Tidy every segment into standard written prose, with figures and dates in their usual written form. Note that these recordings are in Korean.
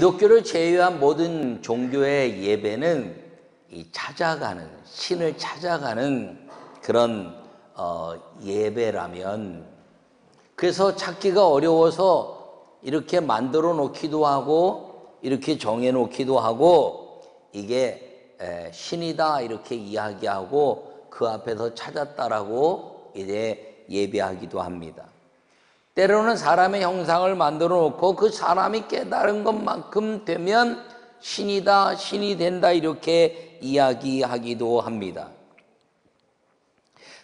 기독교를 제외한 모든 종교의 예배는 이 찾아가는, 신을 찾아가는 그런 예배라면, 그래서 찾기가 어려워서 이렇게 만들어 놓기도 하고 이렇게 정해 놓기도 하고, 이게 신이다 이렇게 이야기하고 그 앞에서 찾았다라고 이제 예배하기도 합니다. 때로는 사람의 형상을 만들어 놓고 그 사람이 깨달은 것만큼 되면 신이다, 신이 된다 이렇게 이야기하기도 합니다.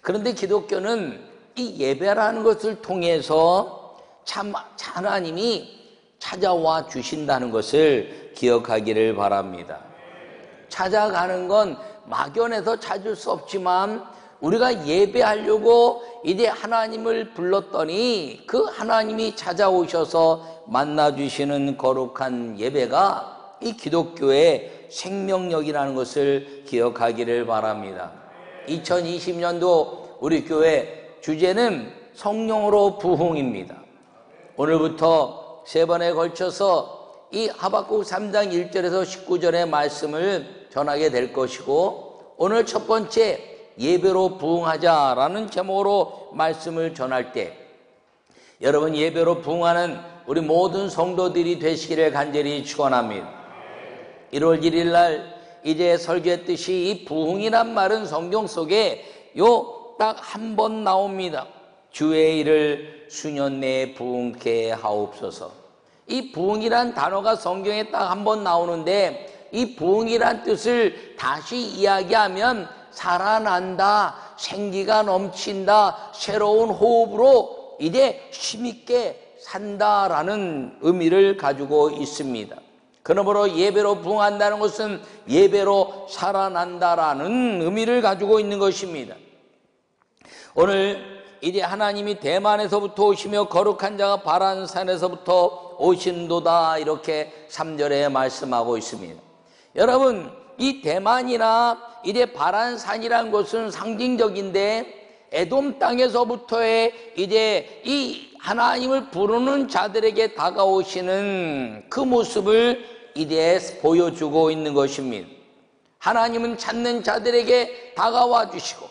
그런데 기독교는 이 예배라는 것을 통해서 참 하나님이 찾아와 주신다는 것을 기억하기를 바랍니다. 찾아가는 건 막연해서 찾을 수 없지만, 우리가 예배하려고 이제 하나님을 불렀더니 그 하나님이 찾아오셔서 만나주시는 거룩한 예배가 이 기독교의 생명력이라는 것을 기억하기를 바랍니다. 2020년도 우리 교회 주제는 성령으로 부흥입니다. 오늘부터 3번에 걸쳐서 이 하박국 3장 1절에서 19절의 말씀을 전하게 될 것이고, 오늘 첫 번째 예배로 부흥하자라는 제목으로 말씀을 전할 때, 여러분 예배로 부흥하는 우리 모든 성도들이 되시기를 간절히 축원합니다. 1월 1일 날 이제 설교했듯이 이 부흥이란 말은 성경 속에 딱 한 번 나옵니다. 주의 일을 수년 내에 부흥케 하옵소서. 이 부흥이란 단어가 성경에 딱 한 번 나오는데, 이 부흥이란 뜻을 다시 이야기하면 살아난다, 생기가 넘친다, 새로운 호흡으로 이제 힘있게 산다라는 의미를 가지고 있습니다. 그러므로 예배로 부흥한다는 것은 예배로 살아난다라는 의미를 가지고 있는 것입니다. 오늘 이제 하나님이 대만에서부터 오시며 거룩한 자가 바란산에서부터 오신도다 이렇게 3절에 말씀하고 있습니다. 여러분, 이 대만이나 이제 바란산이라는 것은 상징적인데, 에돔 땅에서부터의 이제 이 하나님을 부르는 자들에게 다가오시는 그 모습을 이제 보여주고 있는 것입니다. 하나님은 찾는 자들에게 다가와 주시고,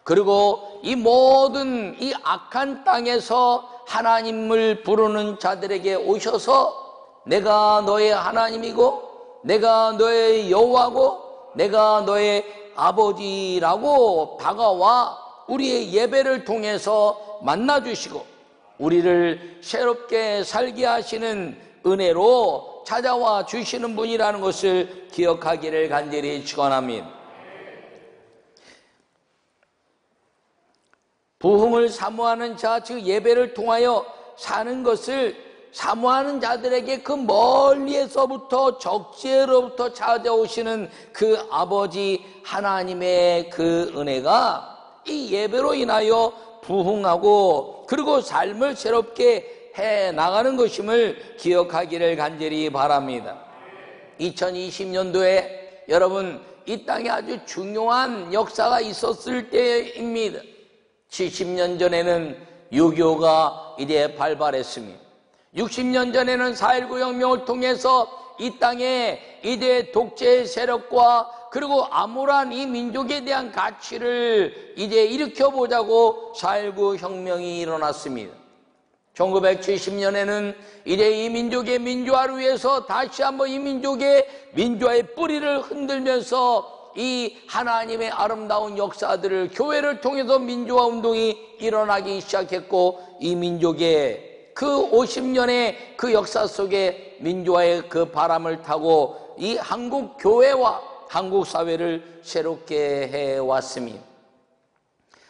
그리고 이 모든 이 악한 땅에서 하나님을 부르는 자들에게 오셔서 내가 너의 하나님이고 내가 너의 여호와고 내가 너의 아버지라고 다가와 우리의 예배를 통해서 만나주시고 우리를 새롭게 살게 하시는 은혜로 찾아와 주시는 분이라는 것을 기억하기를 간절히 축원합니다. 부흥을 사모하는 자, 즉 예배를 통하여 사는 것을 사모하는 자들에게 그 멀리에서부터 적재로부터 찾아오시는 그 아버지 하나님의 그 은혜가 이 예배로 인하여 부흥하고 그리고 삶을 새롭게 해 나가는 것임을 기억하기를 간절히 바랍니다. 2020년도에 여러분 이 땅에 아주 중요한 역사가 있었을 때입니다. 70년 전에는 6.25가 이제 발발했습니다. 60년 전에는 4.19 혁명을 통해서 이 땅에 이제 독재 세력과 그리고 암울한 이 민족에 대한 가치를 이제 일으켜보자고 4.19 혁명이 일어났습니다. 1970년에는 이제 이 민족의 민주화를 위해서 다시 한번 이 민족의 민주화의 뿌리를 흔들면서 이 하나님의 아름다운 역사들을 교회를 통해서 민주화 운동이 일어나기 시작했고 이 민족의 그 50년의 그 역사 속에 민주화의 그 바람을 타고 이 한국 교회와 한국 사회를 새롭게 해왔습니다.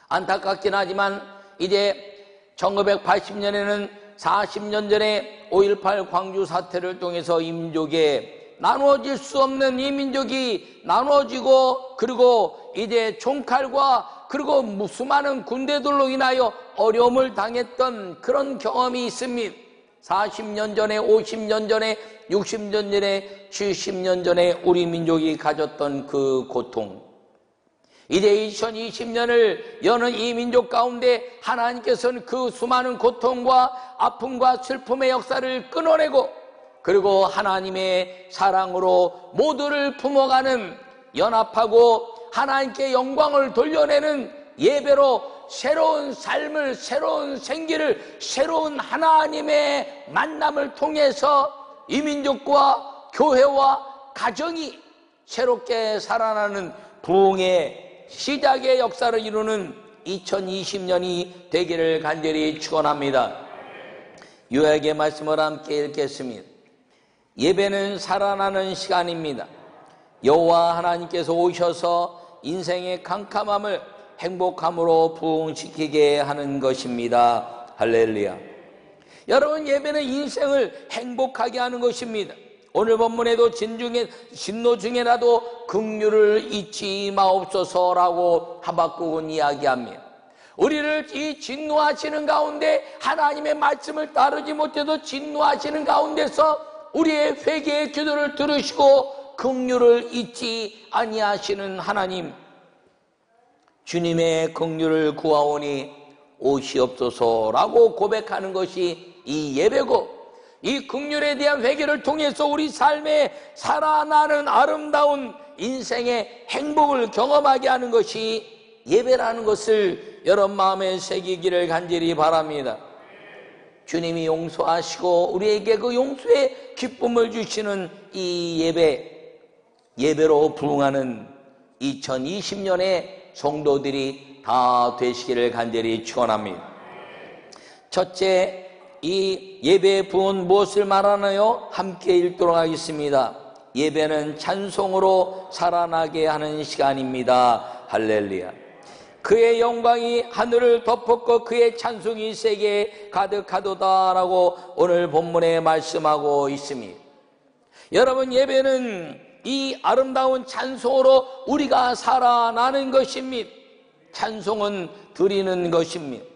안타깝긴 하지만 이제 1980년에는 40년 전에 5.18 광주 사태를 통해서 이 민족의 나누어질 수 없는 이 민족이 나누어지고 그리고 이제 총칼과 그리고 수많은 군대들로 인하여 어려움을 당했던 그런 경험이 있습니다. 40년 전에 50년 전에 60년 전에 70년 전에 우리 민족이 가졌던 그 고통, 이제 2020년을 여는 이 민족 가운데 하나님께서는 그 수많은 고통과 아픔과 슬픔의 역사를 끊어내고 그리고 하나님의 사랑으로 모두를 품어가는, 연합하고 하나님께 영광을 돌려내는 예배로 새로운 삶을, 새로운 생기를, 새로운 하나님의 만남을 통해서 이민족과 교회와 가정이 새롭게 살아나는 부흥의 시작의 역사를 이루는 2020년이 되기를 간절히 축원합니다. 요약의 말씀을 함께 읽겠습니다. 예배는 살아나는 시간입니다. 여호와 하나님께서 오셔서 인생의 캄캄함을 행복함으로 부흥시키게 하는 것입니다. 할렐루야. 여러분, 예배는 인생을 행복하게 하는 것입니다. 오늘 본문에도 진노 중에라도 긍휼을 잊지 마옵소서라고 하박국은 이야기합니다. 우리를 이 진노하시는 가운데, 하나님의 말씀을 따르지 못해도 진노하시는 가운데서 우리의 회개의 기도를 들으시고 긍휼을 잊지 아니하시는 하나님, 주님의 긍휼을 구하오니 오시옵소서라고 고백하는 것이 이 예배고, 이 긍휼에 대한 회개를 통해서 우리 삶에 살아나는 아름다운 인생의 행복을 경험하게 하는 것이 예배라는 것을 여러분 마음에 새기기를 간절히 바랍니다. 주님이 용서하시고 우리에게 그 용서의 기쁨을 주시는 이 예배로 부흥하는 2020년의 성도들이 다 되시기를 간절히 축원합니다. 첫째, 이 예배의 부흥은 무엇을 말하나요? 함께 읽도록 하겠습니다. 예배는 찬송으로 살아나게 하는 시간입니다. 할렐루야. 그의 영광이 하늘을 덮었고 그의 찬송이 세계에 가득하도다라고 오늘 본문에 말씀하고 있습니다. 여러분, 예배는 이 아름다운 찬송으로 우리가 살아나는 것입니다. 찬송은 드리는 것입니다.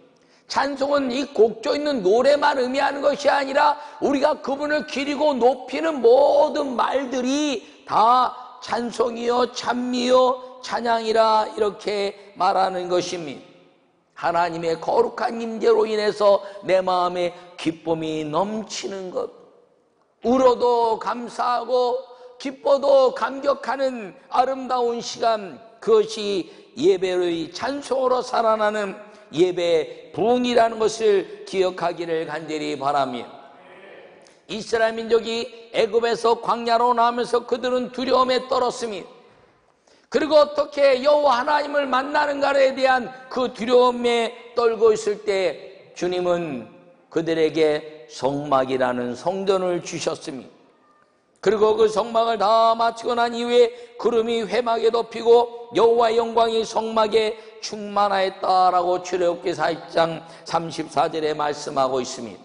찬송은 이 곡조 있는 노래만 의미하는 것이 아니라 우리가 그분을 기리고 높이는 모든 말들이 다 찬송이요 찬미요 찬양이라 이렇게 말하는 것입니다. 하나님의 거룩한 임재로 인해서 내 마음에 기쁨이 넘치는 것, 울어도 감사하고 기뻐도 감격하는 아름다운 시간, 그것이 예배의 찬송으로 살아나는 예배 부흥이라는 것을 기억하기를 간절히 바라며, 이스라엘 민족이 애굽에서 광야로 나오면서 그들은 두려움에 떨었습니다. 그리고 어떻게 여호와 하나님을 만나는가에 대한 그 두려움에 떨고 있을 때 주님은 그들에게 성막이라는 성전을 주셨습니다. 그리고 그 성막을 다 마치고 난 이후에 구름이 회막에 덮이고 여호와의 영광이 성막에 충만하였다라고 출애굽기 4장 34절에 말씀하고 있습니다.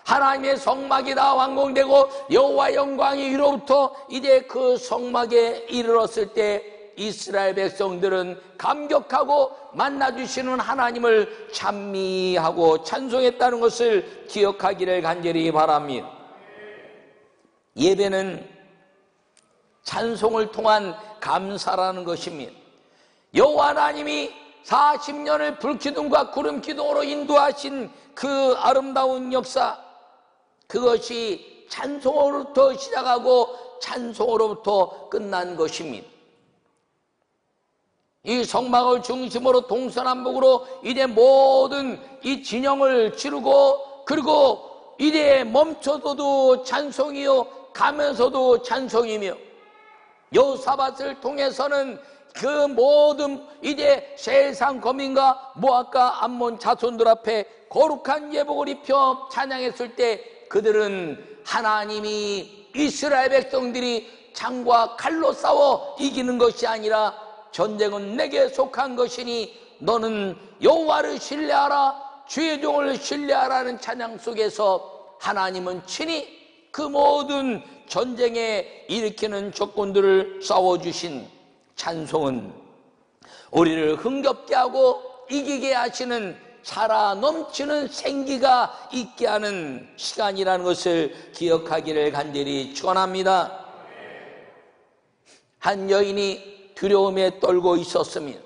하나님의 성막이 다 완공되고 여호와의 영광이 위로부터 이제 그 성막에 이르렀을 때 이스라엘 백성들은 감격하고 만나주시는 하나님을 찬미하고 찬송했다는 것을 기억하기를 간절히 바랍니다. 예배는 찬송을 통한 감사라는 것입니다. 여호와 하나님이 40년을 불기둥과 구름기둥으로 인도하신 그 아름다운 역사, 그것이 찬송으로부터 시작하고 찬송으로부터 끝난 것입니다. 이 성막을 중심으로 동서남북으로 이제 모든 이 진영을 치르고, 그리고 이제 멈춰서도 찬송이요 가면서도 찬송이며, 여호사밧을 통해서는 그 모든 이제 세상 거민과 모압과 암몬 자손들 앞에 거룩한 예복을 입혀 찬양했을 때 그들은 하나님이 이스라엘 백성들이 창과 칼로 싸워 이기는 것이 아니라 전쟁은 내게 속한 것이니 너는 여호와를 신뢰하라, 주의 종을 신뢰하라는 찬양 속에서 하나님은 친히 그 모든 전쟁에 일으키는 조건들을 싸워주신 찬송은 우리를 흥겹게 하고 이기게 하시는 살아 넘치는 생기가 있게 하는 시간이라는 것을 기억하기를 간절히 축원합니다. 한 여인이 두려움에 떨고 있었습니다.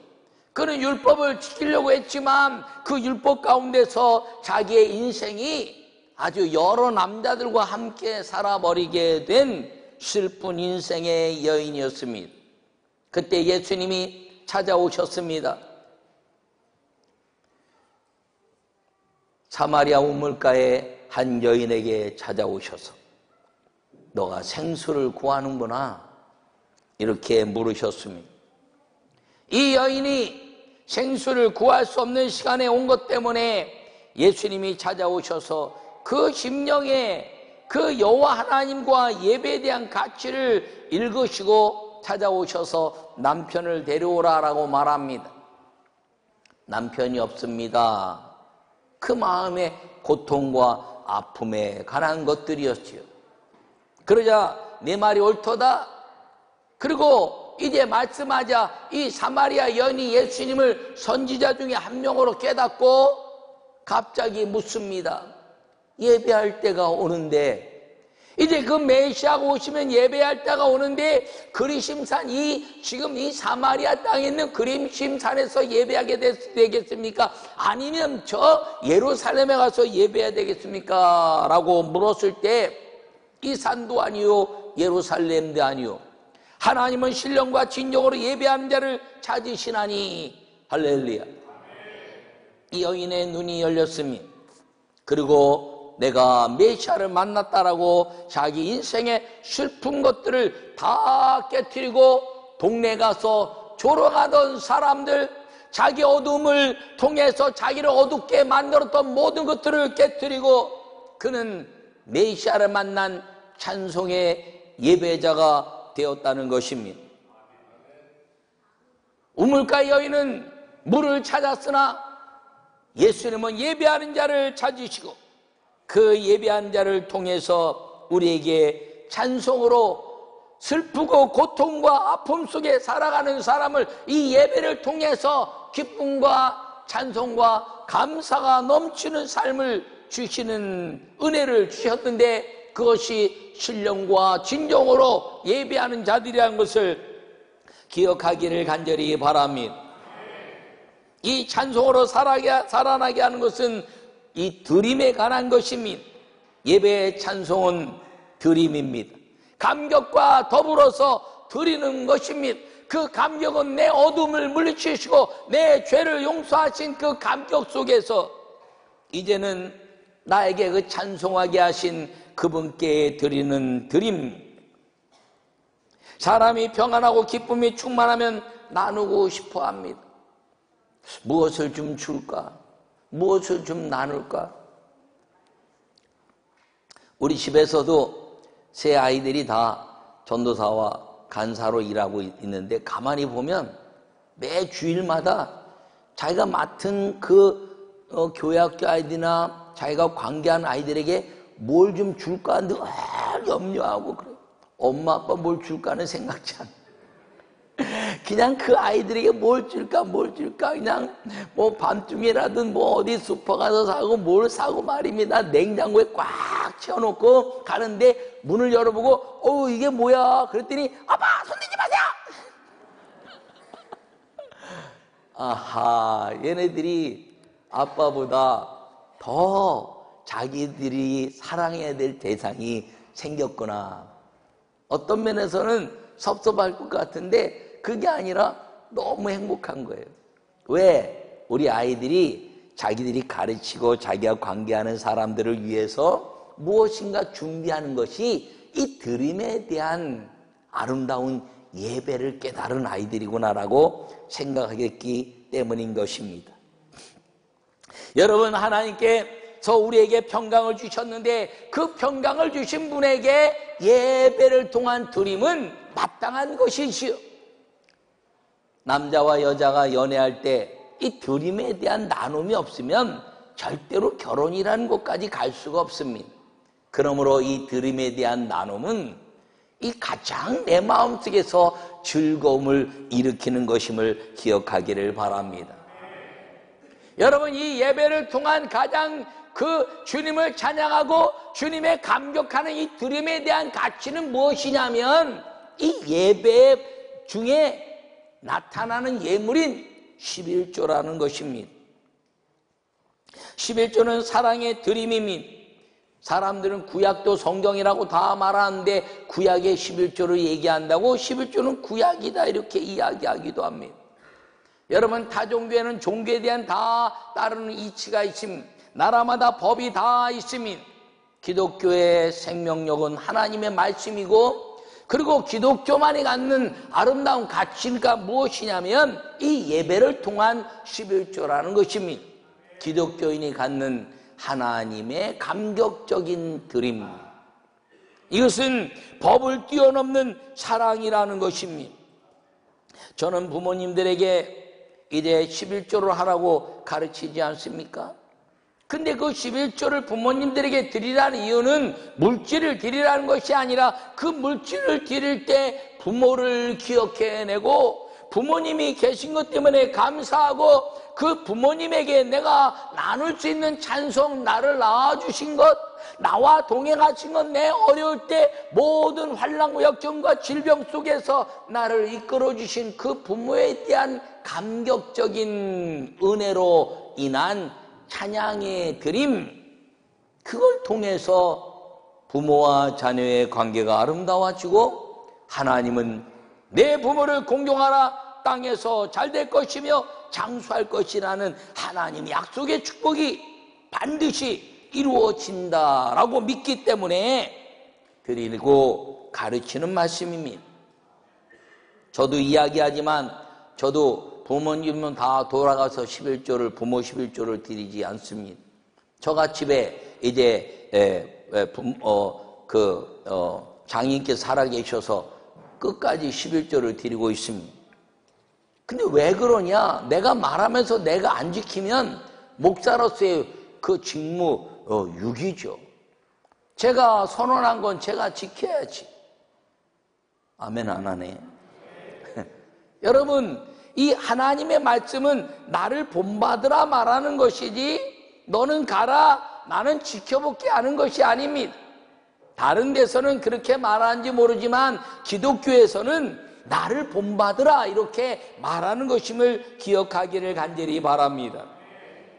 그는 율법을 지키려고 했지만 그 율법 가운데서 자기의 인생이 아주 여러 남자들과 함께 살아버리게 된 슬픈 인생의 여인이었습니다. 그때 예수님이 찾아오셨습니다. 사마리아 우물가에 한 여인에게 찾아오셔서 너가 생수를 구하는구나 이렇게 물으셨습니다. 이 여인이 생수를 구할 수 없는 시간에 온 것 때문에 예수님이 찾아오셔서 그 심령에 그 여호와 하나님과 예배에 대한 가치를 읽으시고 찾아오셔서 남편을 데려오라라고 말합니다. 남편이 없습니다. 그 마음의 고통과 아픔에 관한 것들이었지요. 그러자 내 말이 옳도다. 그리고 이제 말씀하자 이 사마리아 여인이 예수님을 선지자 중에 한 명으로 깨닫고 갑자기 묻습니다. 예배할 때가 오는데, 이제 그 메시아가 오시면 예배할 때가 오는데 그리심산 지금 이 사마리아 땅에 있는 그리심산에서 예배하게 되겠습니까? 아니면 저 예루살렘에 가서 예배해야 되겠습니까? 라고 물었을 때 이 산도 아니요 예루살렘도 아니요 하나님은 신령과 진정으로 예배하는 자를 찾으시나니 할렐루야. 이 여인의 눈이 열렸습니다. 그리고 내가 메시아를 만났다라고 자기 인생의 슬픈 것들을 다 깨트리고 동네 가서 조롱하던 사람들, 자기 어둠을 통해서 자기를 어둡게 만들었던 모든 것들을 깨트리고 그는 메시아를 만난 찬송의 예배자가 되었다는 것입니다. 우물가 여인은 물을 찾았으나 예수님은 예배하는 자를 찾으시고 그 예배하는 자를 통해서 우리에게 찬송으로 슬프고 고통과 아픔 속에 살아가는 사람을 이 예배를 통해서 기쁨과 찬송과 감사가 넘치는 삶을 주시는 은혜를 주셨는데 그것이 신령과 진정으로 예배하는 자들이라는 것을 기억하기를 간절히 바랍니다. 이 찬송으로 살아나게 하는 것은 이 드림에 관한 것입니다. 예배의 찬송은 드림입니다. 감격과 더불어서 드리는 것입니다. 그 감격은 내 어둠을 물리치시고 내 죄를 용서하신 그 감격 속에서 이제는 나에게 그 찬송하게 하신 그분께 드리는 드림. 사람이 평안하고 기쁨이 충만하면 나누고 싶어 합니다. 무엇을 좀 줄까? 무엇을 좀 나눌까? 우리 집에서도 세 아이들이 다 전도사와 간사로 일하고 있는데 가만히 보면 매 주일마다 자기가 맡은 그 교회학교 아이들이나 자기가 관계한 아이들에게 뭘 좀 줄까 하는데 염려하고 그래. 엄마 아빠 뭘 줄까 하는 생각지 않아. 그냥 그 아이들에게 뭘 줄까 그냥 뭐 밤중이라든 뭐 어디 슈퍼 가서 사고 뭘 사고 말입니다. 냉장고에 꽉 채워놓고 가는데 문을 열어보고 이게 뭐야 그랬더니 아빠 손 대지 마세요. 아하, 얘네들이 아빠보다 더 자기들이 사랑해야 될 대상이 생겼구나. 어떤 면에서는 섭섭할 것 같은데 그게 아니라 너무 행복한 거예요. 왜? 우리 아이들이 자기들이 가르치고 자기가 관계하는 사람들을 위해서 무엇인가 준비하는 것이 이 드림에 대한 아름다운 예배를 깨달은 아이들이구나라고 생각하겠기 때문인 것입니다. 여러분, 하나님께서 우리에게 평강을 주셨는데 그 평강을 주신 분에게 예배를 통한 드림은 마땅한 것이지요. 남자와 여자가 연애할 때 이 드림에 대한 나눔이 없으면 절대로 결혼이라는 곳까지 갈 수가 없습니다. 그러므로 이 드림에 대한 나눔은 이 가장 내 마음속에서 즐거움을 일으키는 것임을 기억하기를 바랍니다. 여러분, 이 예배를 통한 가장 그 주님을 찬양하고 주님의 감격하는 이 드림에 대한 가치는 무엇이냐면 이 예배 중에 나타나는 예물인 11조라는 것입니다. 11조는 사랑의 드림입니다. 사람들은 구약도 성경이라고 다 말하는데 구약의 11조를 얘기한다고 11조는 구약이다 이렇게 이야기하기도 합니다. 여러분, 타종교에는 종교에 대한 다 따르는 이치가 있습니다. 나라마다 법이 다 있습니다. 기독교의 생명력은 하나님의 말씀이고, 그리고 기독교만이 갖는 아름다운 가치가 무엇이냐면 이 예배를 통한 11조라는 것입니다. 기독교인이 갖는 하나님의 감격적인 드림, 이것은 법을 뛰어넘는 사랑이라는 것입니다. 저는 부모님들에게 이제 11조를 하라고 가르치지 않습니까? 근데 그 11조를 부모님들에게 드리라는 이유는 물질을 드리라는 것이 아니라 그 물질을 드릴 때 부모를 기억해내고 부모님이 계신 것 때문에 감사하고 그 부모님에게 내가 나눌 수 있는 찬송, 나를 낳아주신 것, 나와 동행하신 것, 내 어려울 때 모든 환난과 역경과 질병 속에서 나를 이끌어주신 그 부모에 대한 감격적인 은혜로 인한 찬양의 드림, 그걸 통해서 부모와 자녀의 관계가 아름다워지고 하나님은 내 부모를 공경하라, 땅에서 잘 될 것이며 장수할 것이라는 하나님 약속의 축복이 반드시 이루어진다라고 믿기 때문에 드리고 가르치는 말씀입니다. 저도 이야기하지만 저도 부모님은 다 돌아가서 11조를, 부모 11조를 드리지 않습니다. 저가 집에 이제 장인께 살아계셔서 끝까지 11조를 드리고 있습니다. 근데 왜 그러냐? 내가 말하면서 내가 안 지키면 목사로서의 그 직무 유기죠. 제가 선언한 건 제가 지켜야지. 아멘 안 하네. 여러분, 이 하나님의 말씀은 나를 본받으라 말하는 것이지 너는 가라 나는 지켜볼게 하는 것이 아닙니다. 다른 데서는 그렇게 말하는지 모르지만 기독교에서는 나를 본받으라 이렇게 말하는 것임을 기억하기를 간절히 바랍니다.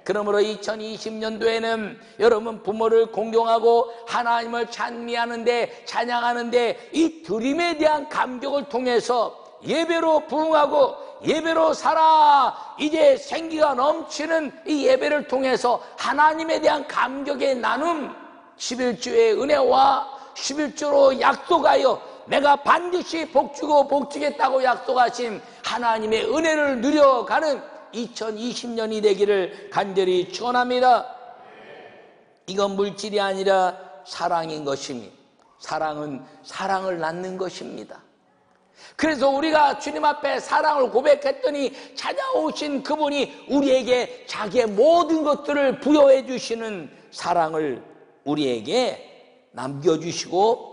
그러므로 2020년도에는 여러분 부모를 공경하고 하나님을 찬미하는데, 찬양하는데 이 드림에 대한 감격을 통해서 예배로 부응하고 예배로 살아, 이제 생기가 넘치는 이 예배를 통해서 하나님에 대한 감격의 나눔, 11조의 은혜와 11조로 약속하여 내가 반드시 복주고 복주겠다고 약속하신 하나님의 은혜를 누려가는 2020년이 되기를 간절히 축원합니다. 이건 물질이 아니라 사랑인 것입니다. 사랑은 사랑을 낳는 것입니다. 그래서 우리가 주님 앞에 사랑을 고백했더니 찾아오신 그분이 우리에게 자기의 모든 것들을 부여해 주시는 사랑을 우리에게 남겨주시고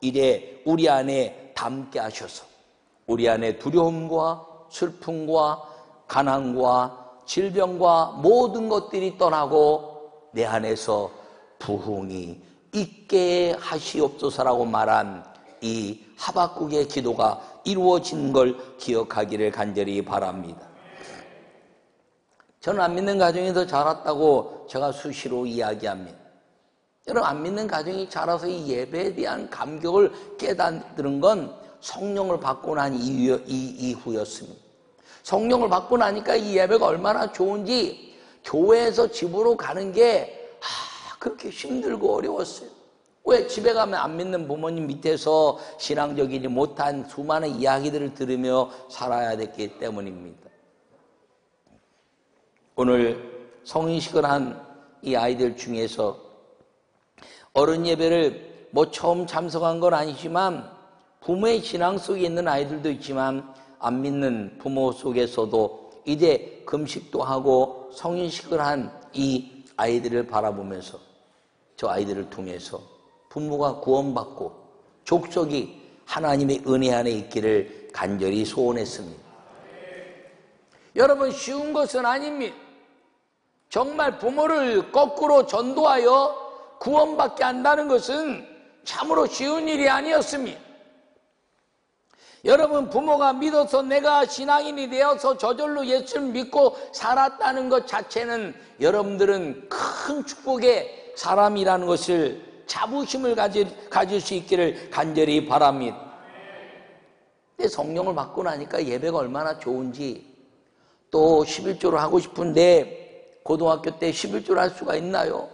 이제 우리 안에 담게 하셔서 우리 안에 두려움과 슬픔과 가난과 질병과 모든 것들이 떠나고 내 안에서 부흥이 있게 하시옵소서라고 말한 이 하박국의 기도가 이루어진 걸 기억하기를 간절히 바랍니다. 저는 안 믿는 가정이 더 자랐다고 제가 수시로 이야기합니다. 여러분, 안 믿는 가정이 자라서 이 예배에 대한 감격을 깨닫는 건 성령을 받고 난 이후였습니다. 성령을 받고 나니까 이 예배가 얼마나 좋은지 교회에서 집으로 가는 게 그렇게 힘들고 어려웠어요. 왜? 집에 가면 안 믿는 부모님 밑에서 신앙적이지 못한 수많은 이야기들을 들으며 살아야 됐기 때문입니다. 오늘 성인식을 한 이 아이들 중에서 어른 예배를 처음 참석한 건 아니지만 부모의 신앙 속에 있는 아이들도 있지만 안 믿는 부모 속에서도 이제 금식도 하고 성인식을 한 이 아이들을 바라보면서 저 아이들을 통해서 부모가 구원받고 족속이 하나님의 은혜 안에 있기를 간절히 소원했습니다. 여러분, 쉬운 것은 아닙니다. 정말 부모를 거꾸로 전도하여 구원받게 한다는 것은 참으로 쉬운 일이 아니었습니다. 여러분, 부모가 믿어서 내가 신앙인이 되어서 저절로 예수를 믿고 살았다는 것 자체는 여러분들은 큰 축복의 사람이라는 것을 자부심을 가질 수 있기를 간절히 바랍니다. 근데 성령을 받고 나니까 예배가 얼마나 좋은지, 또 11조를 하고 싶은데 고등학교 때 11조를 할 수가 있나요?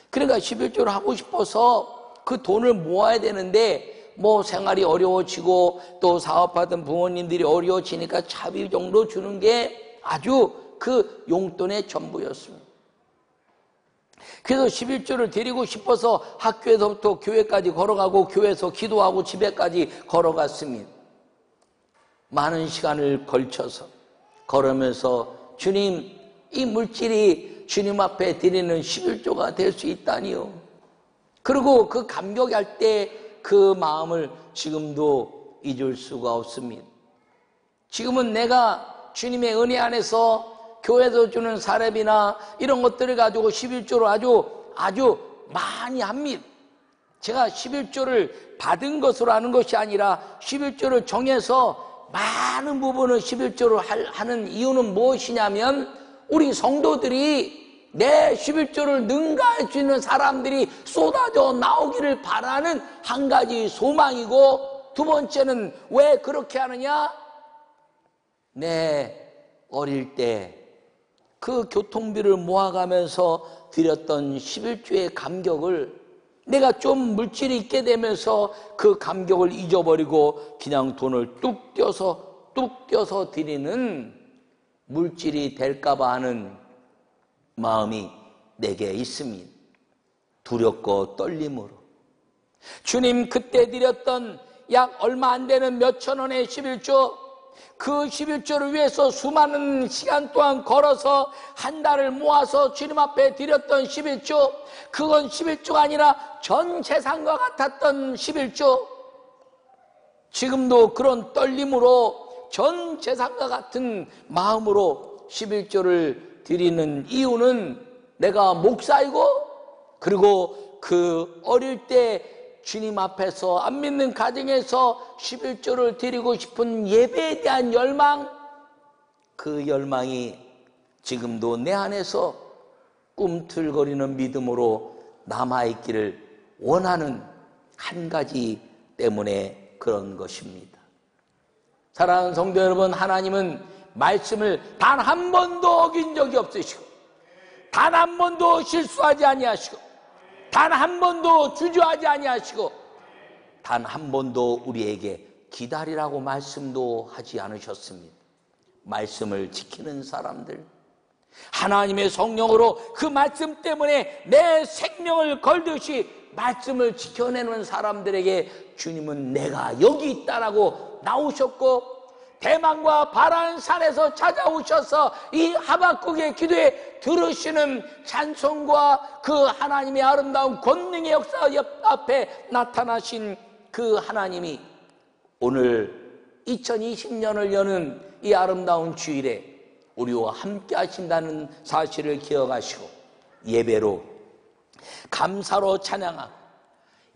그러니까 11조를 하고 싶어서 그 돈을 모아야 되는데 뭐 생활이 어려워지고 또 사업하던 부모님들이 어려워지니까 차비 정도 주는 게 아주 그 용돈의 전부였습니다. 그래서 11조를 드리고 싶어서 학교에서부터 교회까지 걸어가고 교회에서 기도하고 집에까지 걸어갔습니다. 많은 시간을 걸쳐서 걸으면서 주님, 이 물질이 주님 앞에 드리는 11조가 될 수 있다니요. 그리고 그 감격할 때 그 마음을 지금도 잊을 수가 없습니다. 지금은 내가 주님의 은혜 안에서 교회에서 주는 사례비나 이런 것들을 가지고 11조를 아주 많이 합니다. 제가 11조를 받은 것으로 하는 것이 아니라 11조를 정해서 많은 부분을 11조로 하는 이유는 무엇이냐면 우리 성도들이 내 11조를 능가할 수 있는 사람들이 쏟아져 나오기를 바라는 한 가지 소망이고, 두 번째는 왜 그렇게 하느냐? 내 어릴 때 그 교통비를 모아가면서 드렸던 11조의 감격을 내가 좀 물질이 있게 되면서 그 감격을 잊어버리고 그냥 돈을 뚝 떼어서 드리는 물질이 될까봐 하는 마음이 내게 있습니다. 두렵고 떨림으로. 주님, 그때 드렸던 약 얼마 안 되는 몇천 원의 11조, 그 11조를 위해서 수많은 시간 동안 걸어서 한 달을 모아서 주님 앞에 드렸던 11조, 그건 11조가 아니라 전 재산과 같았던 11조. 지금도 그런 떨림으로 전 재산과 같은 마음으로 11조를 드리는 이유는 내가 목사이고, 그리고 그 어릴 때 주님 앞에서 안 믿는 가정에서 11조를 드리고 싶은 예배에 대한 열망, 그 열망이 지금도 내 안에서 꿈틀거리는 믿음으로 남아있기를 원하는 한 가지 때문에 그런 것입니다. 사랑하는 성도 여러분, 하나님은 말씀을 단 한 번도 어긴 적이 없으시고, 단 한 번도 실수하지 아니하시고, 단 한 번도 주저하지 아니하시고, 단 한 번도 우리에게 기다리라고 말씀도 하지 않으셨습니다. 말씀을 지키는 사람들, 하나님의 성령으로 그 말씀 때문에 내 생명을 걸듯이 말씀을 지켜내는 사람들에게 주님은 내가 여기 있다라고 나오셨고, 대만과 바란산에서 찾아오셔서 이 하박국의 기도에 들으시는 찬송과 그 하나님의 아름다운 권능의 역사 앞에 나타나신 그 하나님이 오늘 2020년을 여는 이 아름다운 주일에 우리와 함께 하신다는 사실을 기억하시고, 예배로, 감사로 찬양하고,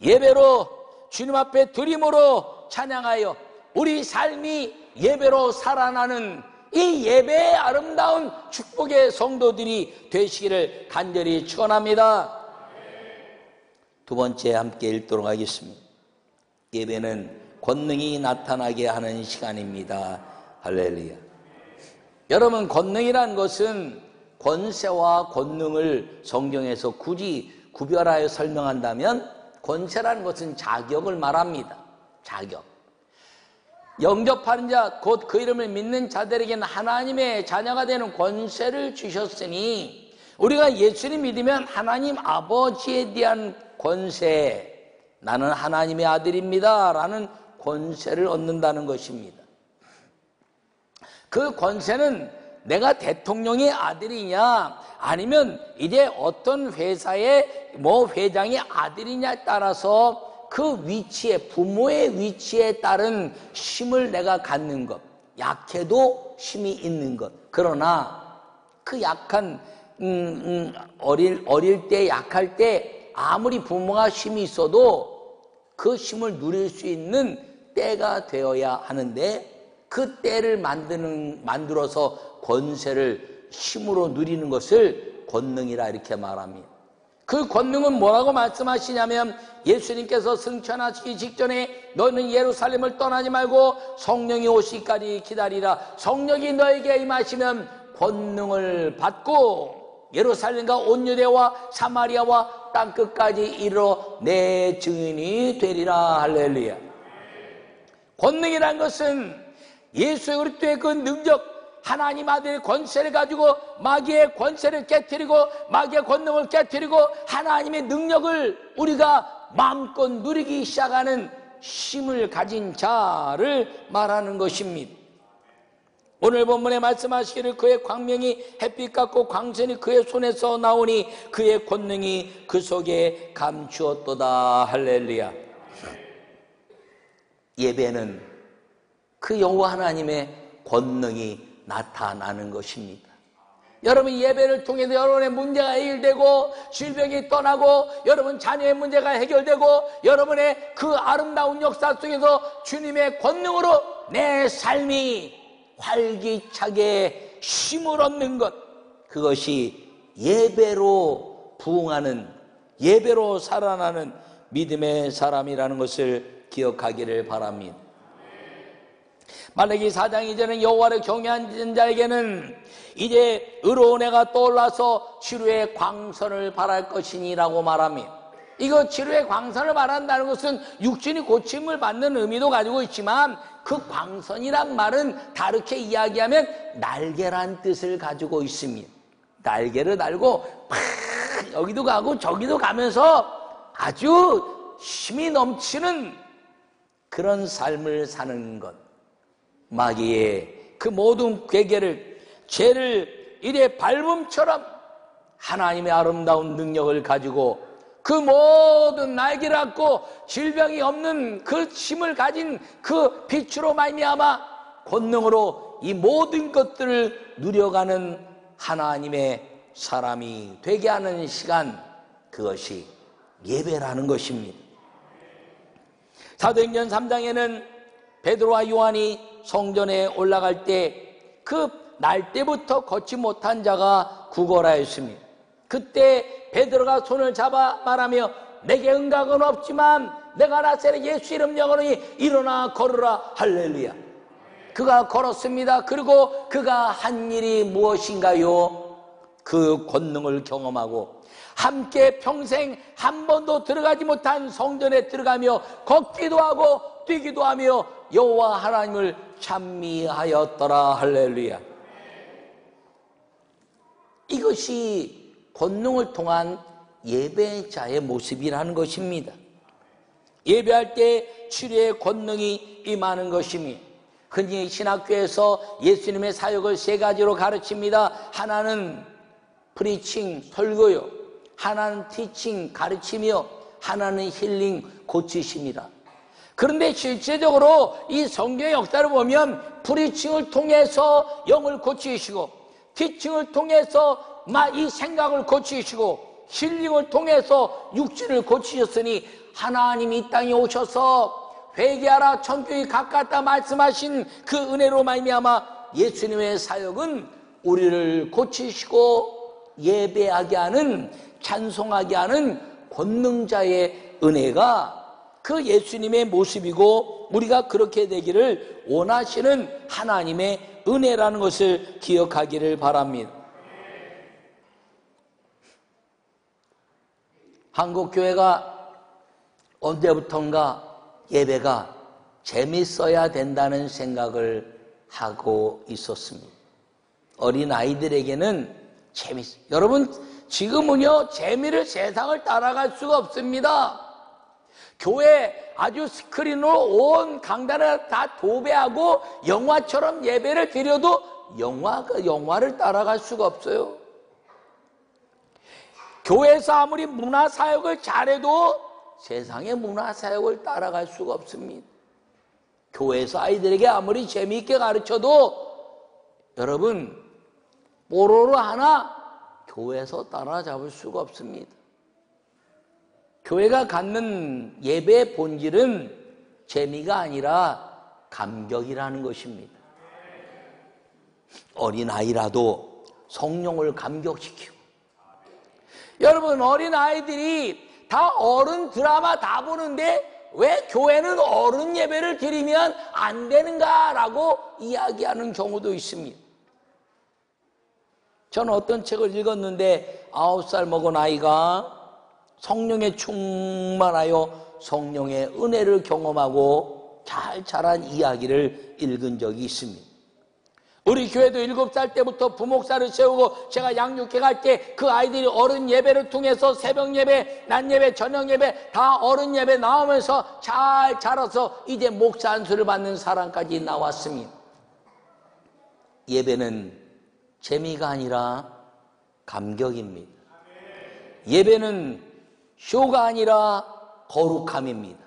예배로 주님 앞에 드림으로 찬양하여 우리 삶이 예배로 살아나는 이 예배의 아름다운 축복의 성도들이 되시기를 간절히 축원합니다. 두 번째 함께 읽도록 하겠습니다. 예배는 권능이 나타나게 하는 시간입니다. 할렐루야. 여러분, 권능이란 것은 권세와 권능을 성경에서 굳이 구별하여 설명한다면 권세라는 것은 자격을 말합니다. 자격. 영접하는 자, 곧 그 이름을 믿는 자들에게는 하나님의 자녀가 되는 권세를 주셨으니, 우리가 예수를 믿으면 하나님 아버지에 대한 권세, 나는 하나님의 아들입니다 라는 권세를 얻는다는 것입니다. 그 권세는 내가 대통령의 아들이냐, 아니면 이제 어떤 회사의 회장의 아들이냐에 따라서 그 위치에, 부모의 위치에 따른 힘을 내가 갖는 것, 약해도 힘이 있는 것. 그러나 그 약한 어릴 때, 약할 때 아무리 부모가 힘이 있어도 그 힘을 누릴 수 있는 때가 되어야 하는데, 그 때를 만들어서 권세를 힘으로 누리는 것을 권능이라 이렇게 말합니다. 그 권능은 뭐라고 말씀하시냐면 예수님께서 승천하시기 직전에 너는 예루살렘을 떠나지 말고 성령이 오시기까지 기다리라. 성령이 너에게 임하시면 권능을 받고 예루살렘과 온 유대와 사마리아와 땅끝까지 이르러 내 증인이 되리라. 할렐루야. 권능이란 것은 예수 그리스도의 그 능력, 하나님 아들의 권세를 가지고 마귀의 권세를 깨트리고 마귀의 권능을 깨트리고 하나님의 능력을 우리가 마음껏 누리기 시작하는 힘을 가진 자를 말하는 것입니다. 오늘 본문에 말씀하시기를 그의 광명이 햇빛 같고 광선이 그의 손에서 나오니 그의 권능이 그 속에 감추었도다. 할렐루야. 예배는 그 여호와 하나님의 권능이 나타나는 것입니다. 여러분, 예배를 통해서 여러분의 문제가 해결되고 질병이 떠나고 여러분 자녀의 문제가 해결되고 여러분의 그 아름다운 역사 속에서 주님의 권능으로 내 삶이 활기차게 힘을 얻는 것, 그것이 예배로 부흥하는, 예배로 살아나는 믿음의 사람이라는 것을 기억하기를 바랍니다. 말라기 4장 이전에 여호와를 경외하는 자에게는 이제 의로운 해가 떠올라서 치루의 광선을 발할 것이니라고 말합니다. 이거 치루의 광선을 발한다는 것은 육신이 고침을 받는 의미도 가지고 있지만 그 광선이란 말은 다르게 이야기하면 날개란 뜻을 가지고 있습니다. 날개를 달고 팍 여기도 가고 저기도 가면서 아주 힘이 넘치는 그런 삶을 사는 것. 마귀의 그 모든 괴계를, 죄를 이래 밟음처럼 하나님의 아름다운 능력을 가지고 그 모든 날개를 갖고 질병이 없는 그 힘을 가진 그 빛으로 말미암아 권능으로 이 모든 것들을 누려가는 하나님의 사람이 되게 하는 시간, 그것이 예배라는 것입니다. 사도행전 3장에는 베드로와 요한이 성전에 올라갈 때 그 날 때부터 걷지 못한 자가 구걸하였습니다. 그때 베드로가 손을 잡아 말하며 내게 응각은 없지만 내가 나사렛 예수 이름 영어로니 일어나 걸으라. 할렐루야. 그가 걸었습니다. 그리고 그가 한 일이 무엇인가요? 그 권능을 경험하고 함께 평생 한 번도 들어가지 못한 성전에 들어가며 걷기도 하고 뛰기도 하며 여호와 하나님을 찬미하였더라. 할렐루야. 이것이 권능을 통한 예배자의 모습이라는 것입니다. 예배할 때 치료의 권능이 임하는 것입니다. 흔히 신학교에서 예수님의 사역을 세 가지로 가르칩니다. 하나는 프리칭, 설교요. 하나는 티칭, 가르치며 하나는 힐링, 고치십니다. 그런데 실제적으로 이 성경의 역사를 보면 프리칭을 통해서 영을 고치시고 티칭을 통해서 이 생각을 고치시고 힐링을 통해서 육신을 고치셨으니 하나님이 이 땅에 오셔서 회개하라 천국이 가깝다 말씀하신 그 은혜로 말미암아 예수님의 사역은 우리를 고치시고 예배하게 하는, 찬송하게 하는 권능자의 은혜가 그 예수님의 모습이고 우리가 그렇게 되기를 원하시는 하나님의 은혜라는 것을 기억하기를 바랍니다. 한국교회가 언제부턴가 예배가 재밌어야 된다는 생각을 하고 있었습니다. 어린아이들에게는 여러분 지금은요 재미를 세상을 따라갈 수가 없습니다. 교회 아주 스크린으로 온 강단을 다 도배하고 영화처럼 예배를 드려도 영화를 따라갈 수가 없어요. 교회에서 아무리 문화사역을 잘해도 세상의 문화사역을 따라갈 수가 없습니다. 교회에서 아이들에게 아무리 재미있게 가르쳐도 여러분 뽀로로 하나 교회에서 따라잡을 수가 없습니다. 교회가 갖는 예배의 본질은 재미가 아니라 감격이라는 것입니다. 어린아이라도 성령을 감격시키고 여러분, 어린아이들이 다 어른 드라마 다 보는데 왜 교회는 어른 예배를 드리면 안 되는가라고 이야기하는 경우도 있습니다. 저는 어떤 책을 읽었는데 9살 먹은 아이가 성령에 충만하여 성령의 은혜를 경험하고 잘 자란 이야기를 읽은 적이 있습니다. 우리 교회도 7살 때부터 부목사를 세우고 제가 양육회 갈 때 그 아이들이 어른 예배를 통해서 새벽 예배, 낮 예배, 저녁 예배 다 어른 예배 나오면서 잘 자라서 이제 목사 안수를 받는 사람까지 나왔습니다. 예배는 재미가 아니라 감격입니다. 예배는 쇼가 아니라 거룩함입니다.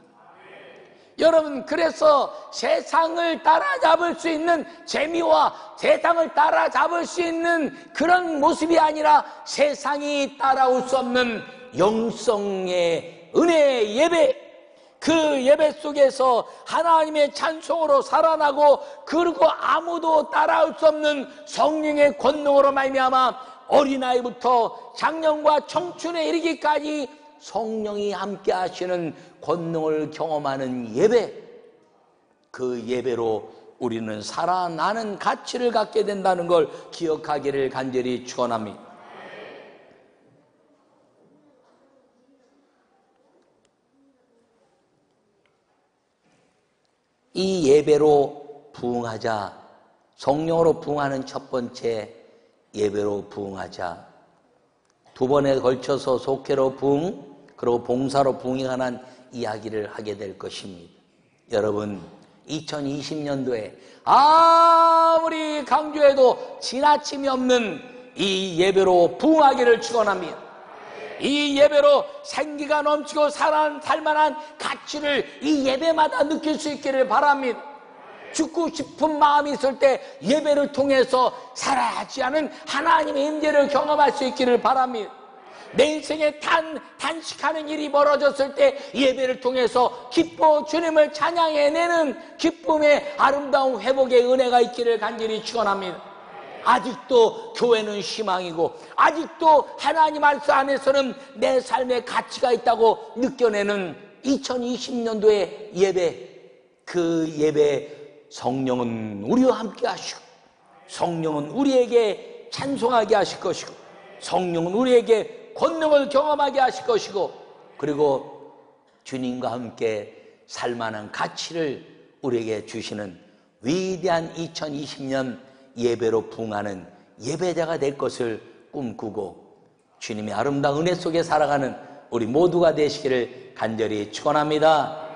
여러분, 그래서 세상을 따라잡을 수 있는 재미와 세상을 따라잡을 수 있는 그런 모습이 아니라 세상이 따라올 수 없는 영성의 은혜의 예배, 그 예배 속에서 하나님의 찬송으로 살아나고 그리고 아무도 따라올 수 없는 성령의 권능으로 말미암아 어린아이부터 장년과 청춘에 이르기까지 성령이 함께 하시는 권능을 경험하는 예배, 그 예배로 우리는 살아나는 가치를 갖게 된다는 걸 기억하기를 간절히 축원합니다. 이 예배로 부응하자, 성령으로 부응하는 첫 번째 예배로 부응하자, 두 번에 걸쳐서 속회로 부응, 그리고 봉사로 부응에 관한 이야기를 하게 될 것입니다. 여러분, 2020년도에 아무리 강조해도 지나침이 없는 이 예배로 부응하기를 축원합니다. 이 예배로 생기가 넘치고 살만한 가치를 이 예배마다 느낄 수 있기를 바랍니다. 죽고 싶은 마음이 있을 때 예배를 통해서 살아야지 않은 하나님의 임재를 경험할 수 있기를 바랍니다. 내 인생에 단식하는 일이 벌어졌을 때 예배를 통해서 기뻐 주님을 찬양해내는 기쁨의 아름다운 회복의 은혜가 있기를 간절히 축원합니다. 아직도 교회는 희망이고 아직도 하나님 말씀 안에서는 내 삶의 가치가 있다고 느껴내는 2020년도의 예배, 그 예배 성령은 우리와 함께 하시고 성령은 우리에게 찬송하게 하실 것이고 성령은 우리에게 권능을 경험하게 하실 것이고 그리고 주님과 함께 살만한 가치를 우리에게 주시는 위대한 2020년 예배로 부응하는 예배자가 될 것을 꿈꾸고 주님의 아름다운 은혜 속에 살아가는 우리 모두가 되시기를 간절히 축원합니다.